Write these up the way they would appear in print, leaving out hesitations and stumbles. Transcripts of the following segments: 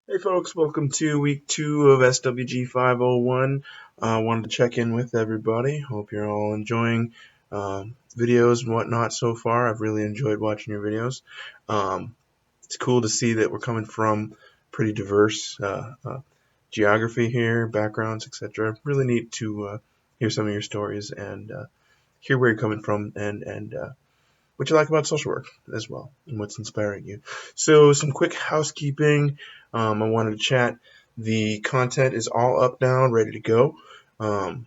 Hey folks, welcome to week 2 of SWG 501. Wanted to check in with everybody. Hope you're all enjoying videos and whatnot so far. I've really enjoyed watching your videos. Um, it's cool to see that we're coming from pretty diverse geography here, backgrounds, etc. Really neat to hear some of your stories and hear where you're coming from and what you like about social work as well, and what's inspiring you. So, some quick housekeeping. I wanted to chat. The content is all up now, ready to go. Um,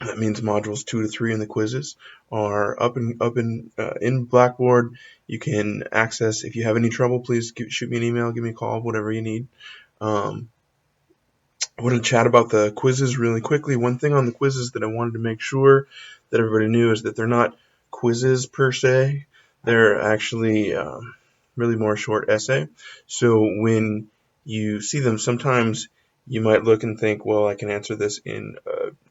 that means modules 2 to 3 and the quizzes are up in Blackboard. You can access. If you have any trouble, please shoot me an email, give me a call, whatever you need. Um, I wanted to chat about the quizzes really quickly. One thing on the quizzes that I wanted to make sure that everybody knew is that they're not quizzes per se. They're actually really more short essay. So when you see them, sometimes you might look and think, well, I can answer this in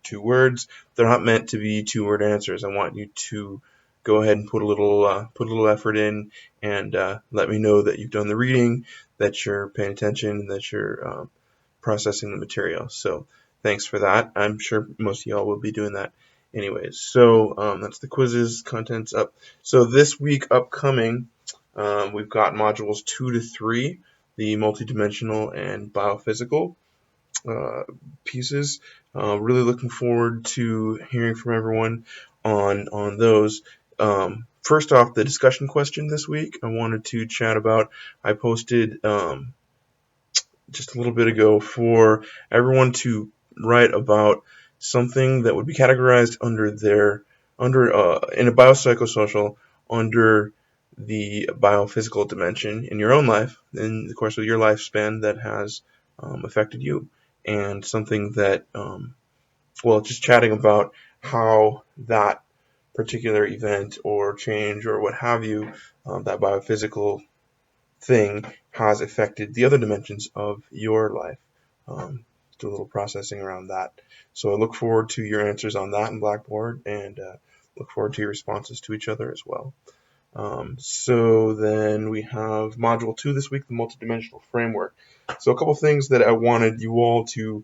2 words. They're not meant to be 2 word answers. I want you to go ahead and put a little effort in and let me know that you've done the reading, that you're paying attention, that you're processing the material. So thanks for that. I'm sure most of y'all will be doing that anyways. So that's the quizzes, contents up. So this week upcoming, we've got modules 2 to 3, the multidimensional and biophysical uh, pieces. Really looking forward to hearing from everyone on those. First off, the discussion question this week I wanted to chat about. I posted just a little bit ago for everyone to write about something that would be categorized under in a biopsychosocial under the biophysical dimension in your own life, in the course of your lifespan, that has affected you, and something that well, just chatting about how that particular event or change or what have you, that biophysical thing has affected the other dimensions of your life. Do a little processing around that. So I look forward to your answers on that in Blackboard, and look forward to your responses to each other as well. So then we have Module 2 this week, the multidimensional framework. So a couple things that I wanted you all to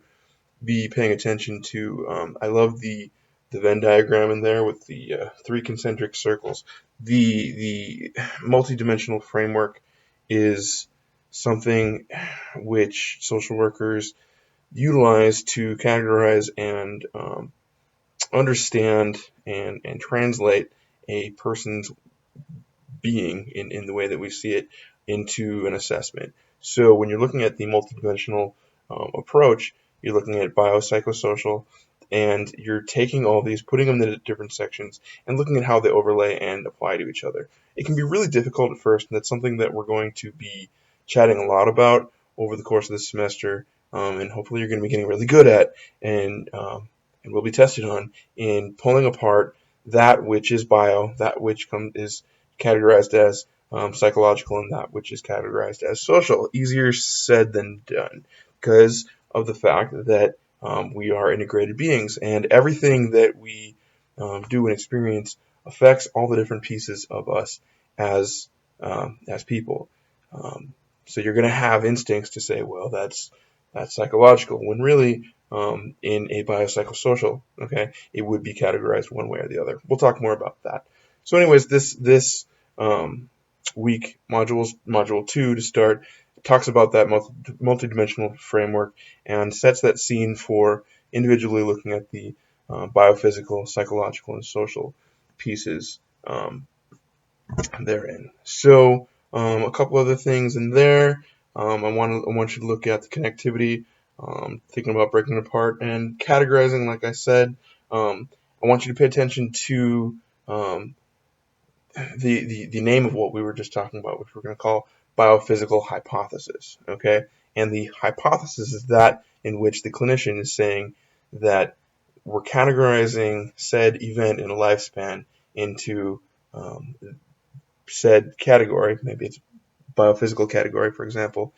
be paying attention to. I love the Venn diagram in there with the 3 concentric circles. The multidimensional framework is something which social workers utilize to categorize and understand and translate a person's being in the way that we see it into an assessment. So when you're looking at the multidimensional approach, you're looking at biopsychosocial, and you're taking all these, putting them into different sections, and looking at how they overlay and apply to each other. It can be really difficult at first, and that's something that we're going to be chatting a lot about over the course of this semester, and hopefully you're going to be getting really good at, and will be tested on in pulling apart that which is bio, that which is categorized as psychological, and that which is categorized as social. Easier said than done because of the fact that we are integrated beings, and everything that we do and experience affects all the different pieces of us as people. Um, so you're going to have instincts to say, well, that's psychological, when really in a biopsychosocial, okay, it would be categorized one way or the other. We'll talk more about that. So, anyways, this um, week, module 2 to start, talks about that multidimensional framework and sets that scene for individually looking at the biophysical, psychological, and social pieces therein. So, a couple other things in there. I want you to look at the connectivity, thinking about breaking it apart and categorizing. Like I said, I want you to pay attention to um, the name of what we were just talking about, which we're going to call biophysical hypothesis. Okay, and the hypothesis is that in which the clinician is saying that we're categorizing said event in a lifespan into said category. Maybe it's biophysical category, for example,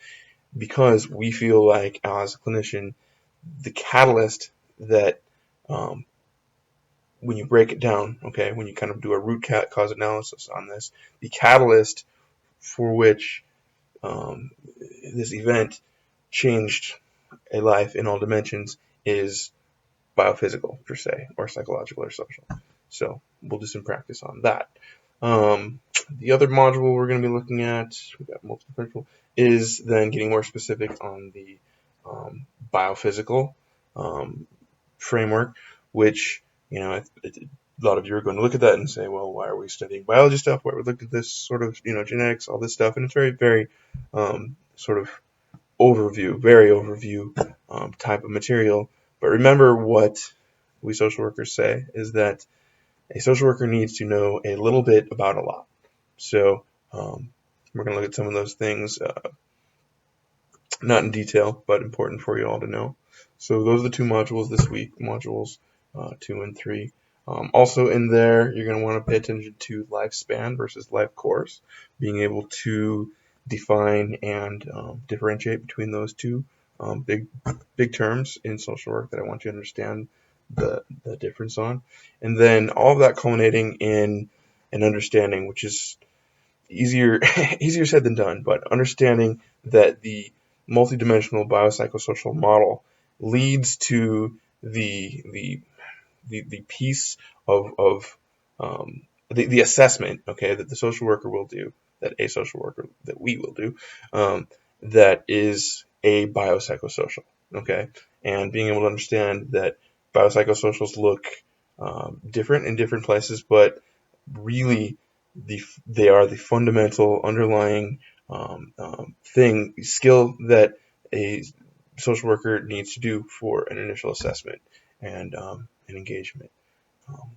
because we feel like as a clinician, the catalyst that um, when you break it down, okay, when you kind of do a root cause analysis on this, the catalyst for which this event changed a life in all dimensions is biophysical per se, or psychological or social. So we'll do some practice on that. The other module we're going to be looking at, we got multiple, is then getting more specific on the biophysical framework, which, a lot of you are going to look at that and say, well, why are we studying biology stuff? Why are we looking at this sort of, genetics, all this stuff? And it's very, very sort of very overview type of material. But remember what we social workers say is that a social worker needs to know a little bit about a lot. So we're going to look at some of those things, not in detail, but important for you all to know. So those are the two modules this week, modules 2 and 3. Also in there, you're going to want to pay attention to lifespan versus life course, being able to define and differentiate between those two big terms in social work that I want you to understand the difference on. And then all of that culminating in an understanding, which is easier said than done, but understanding that the multidimensional biopsychosocial model leads to the piece of the assessment, okay, that the social worker will do, that a social worker, that we will do, that is a biopsychosocial, okay, and being able to understand that biopsychosocials look different in different places, but really they are the fundamental underlying skill that a social worker needs to do for an initial assessment and an engagement.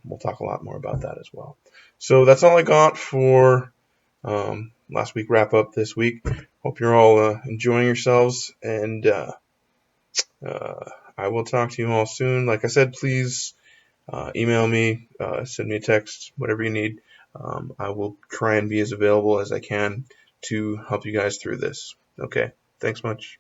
We'll talk a lot more about that as well. So that's all I got for last week wrap up this week. Hope you're all enjoying yourselves, and I will talk to you all soon. Like I said, please email me, send me a text, whatever you need. I will try and be as available as I can to help you guys through this. Okay, thanks much.